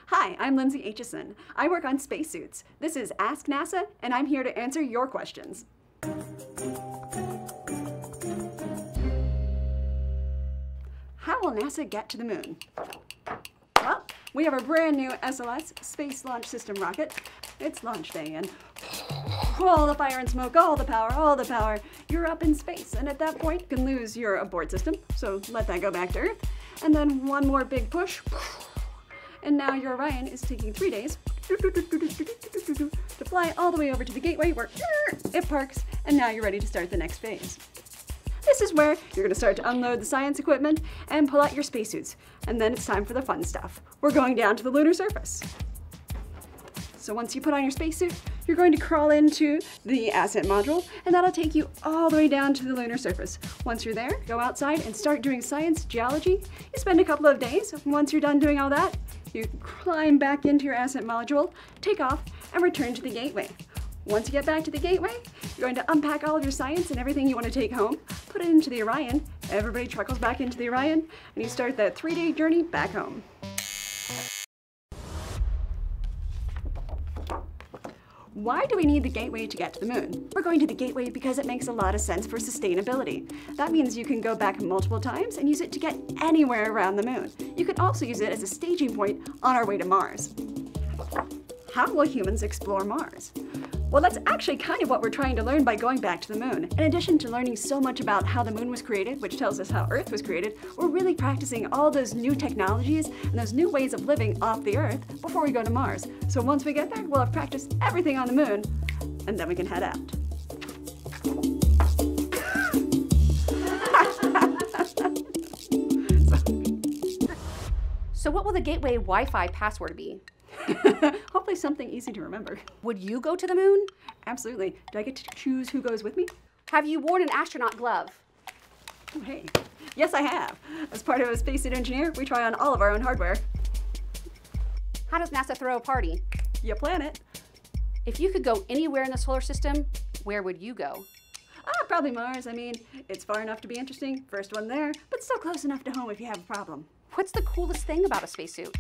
Hi, I'm Lindsay Aitchison. I work on spacesuits. This is Ask NASA, and I'm here to answer your questions. How will NASA get to the moon? Well, we have a brand new SLS, Space Launch System rocket. It's launch day, and all the fire and smoke, all the power, you're up in space, and at that point, you can lose your abort system, so let that go back to Earth, and then one more big push, and now your Orion is taking 3 days to fly all the way over to the gateway where it parks, and now you're ready to start the next phase. This is where you're going to start to unload the science equipment and pull out your spacesuits, and then it's time for the fun stuff. We're going down to the lunar surface. So once you put on your spacesuit, you're going to crawl into the ascent module, and that'll take you all the way down to the lunar surface. Once you're there, go outside and start doing science, geology. You spend a couple of days. Once you're done doing all that, you climb back into your ascent module, take off, and return to the gateway. Once you get back to the gateway, you're going to unpack all of your science and everything you want to take home, put it into the Orion, everybody truckles back into the Orion, and you start that 3-day journey back home. Why do we need the gateway to get to the moon? We're going to the gateway because it makes a lot of sense for sustainability. That means you can go back multiple times and use it to get anywhere around the moon. You can also use it as a staging point on our way to Mars. How will humans explore Mars? Well, that's actually kind of what we're trying to learn by going back to the moon. In addition to learning so much about how the moon was created, which tells us how Earth was created, we're really practicing all those new technologies and those new ways of living off the Earth before we go to Mars. So once we get there, we'll have practiced everything on the moon, and then we can head out. So what will the gateway Wi-Fi password be? Hopefully something easy to remember. Would you go to the moon? Absolutely. Do I get to choose who goes with me? Have you worn an astronaut glove? Oh, hey. Yes, I have. As part of a Spacesuit Engineer, we try on all of our own hardware. How does NASA throw a party? You plan it. If you could go anywhere in the solar system, where would you go? Probably Mars. I mean, it's far enough to be interesting, first one there, but still close enough to home if you have a problem. What's the coolest thing about a spacesuit?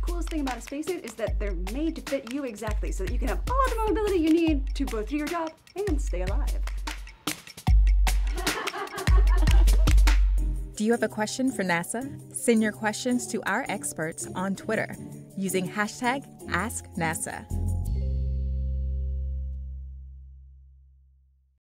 Coolest thing about a spacesuit is that they're made to fit you exactly so that you can have all the mobility you need to both do your job and stay alive. Do you have a question for NASA? Send your questions to our experts on Twitter using #AskNASA.